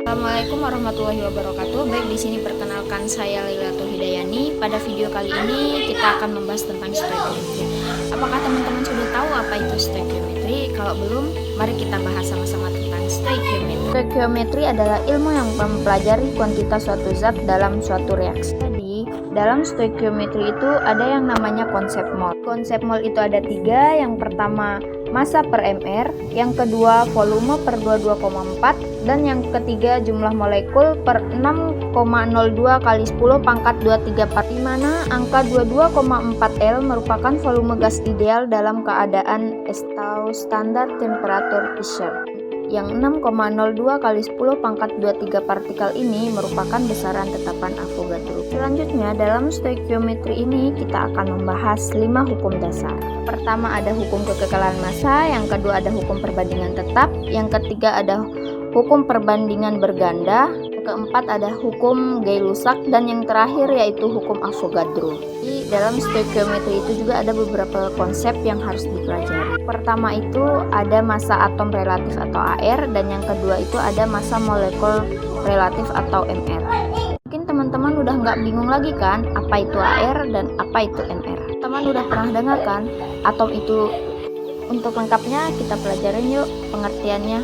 Assalamualaikum warahmatullahi wabarakatuh. Baik, di sini perkenalkan saya Lailatul Hidayani. Pada video kali ini kita akan membahas tentang stoikiometri. Apakah teman-teman sudah tahu apa itu stoikiometri? Kalau belum, mari kita bahas sama-sama tentang stoikiometri. Stoikiometri adalah ilmu yang mempelajari kuantitas suatu zat dalam suatu reaksi. Jadi, dalam stoikiometri itu ada yang namanya konsep mol. Konsep mol itu ada 3. Yang pertama, massa per mr, yang kedua volume per 22,4, dan yang ketiga jumlah molekul per 6,02 kali 10 pangkat 23 part, di mana angka 22,4 L merupakan volume gas ideal dalam keadaan atau standar temperatur Fischer. Yang 6,02 kali 10 pangkat 23 partikel ini merupakan besaran tetapan Avogadro. Selanjutnya, dalam stoikiometri ini kita akan membahas 5 hukum dasar. Pertama ada hukum kekekalan massa, yang kedua ada hukum perbandingan tetap, yang ketiga ada hukum perbandingan berganda, yang keempat ada hukum Gay-Lussac, dan yang terakhir yaitu hukum Avogadro. Di dalam stoikiometri itu juga ada beberapa konsep yang harus dipelajari. Pertama itu ada massa atom relatif atau AR, dan yang kedua itu ada massa molekul relatif atau MR. Mungkin teman-teman udah nggak bingung lagi kan apa itu AR dan apa itu MR. Teman udah pernah dengar kan atom itu? Untuk lengkapnya kita pelajarin yuk pengertiannya.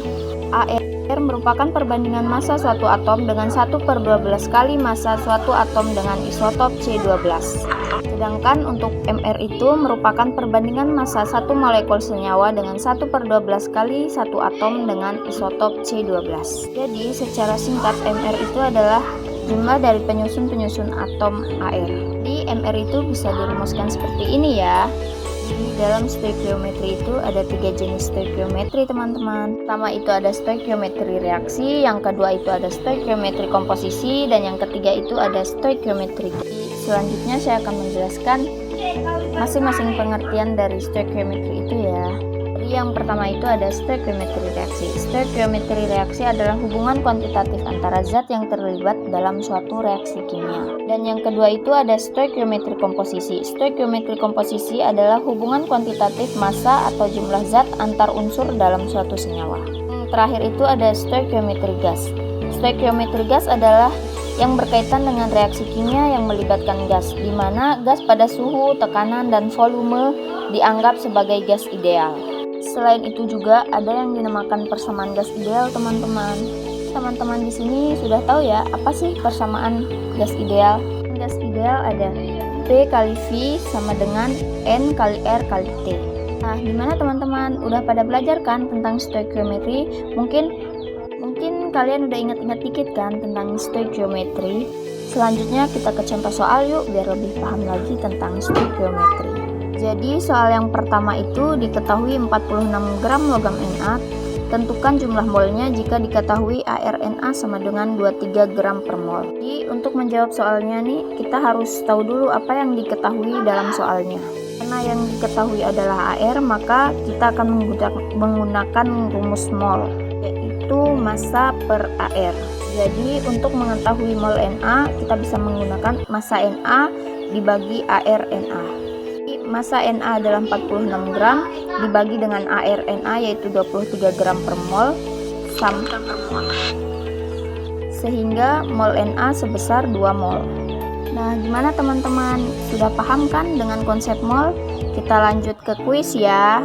AR merupakan perbandingan massa suatu atom dengan 1/12 kali massa suatu atom dengan isotop C12. Sedangkan untuk MR itu merupakan perbandingan massa satu molekul senyawa dengan 1/12 kali satu atom dengan isotop C12. Jadi secara singkat MR itu adalah jumlah dari penyusun-penyusun atom AR. Di MR itu bisa dirumuskan seperti ini ya. Di dalam stoikiometri itu ada 3 jenis stoikiometri teman-teman. Pertama itu ada stoikiometri reaksi, yang kedua itu ada stoikiometri komposisi, dan yang ketiga itu ada stoikiometri. Selanjutnya saya akan menjelaskan masing-masing pengertian dari stoikiometri itu ya. Yang pertama itu ada stoikiometri reaksi. Stoikiometri reaksi adalah hubungan kuantitatif antara zat yang terlibat dalam suatu reaksi kimia. Dan yang kedua itu ada stoikiometri komposisi. Stoikiometri komposisi adalah hubungan kuantitatif massa atau jumlah zat antar unsur dalam suatu senyawa. Terakhir itu ada stoikiometri gas. Stoikiometri gas adalah yang berkaitan dengan reaksi kimia yang melibatkan gas, di mana gas pada suhu, tekanan, dan volume dianggap sebagai gas ideal. Selain itu juga ada yang dinamakan persamaan gas ideal teman-teman. Teman-teman di sini sudah tahu ya apa sih persamaan gas ideal? Gas ideal ada P kali V sama dengan N kali R kali T. Nah, gimana teman-teman? Udah pada belajar kan tentang stoikiometri? Mungkin kalian udah ingat-ingat dikit kan tentang stoikiometri. Selanjutnya kita ke contoh soal yuk biar lebih paham lagi tentang stoikiometri. Jadi soal yang pertama itu diketahui 46 gram logam Na, tentukan jumlah molnya jika diketahui ArNa sama dengan 23 gram per mol. Jadi untuk menjawab soalnya nih kita harus tahu dulu apa yang diketahui dalam soalnya. Karena yang diketahui adalah Ar, maka kita akan menggunakan rumus mol, yaitu massa per Ar. Jadi untuk mengetahui mol Na kita bisa menggunakan massa Na dibagi ArNa. Massa Na adalah 46 gram dibagi dengan ArNa yaitu 23 gram per mol sehingga mol Na sebesar 2 mol. Nah, gimana teman-teman? Sudah paham kan dengan konsep mol? Kita lanjut ke kuis ya.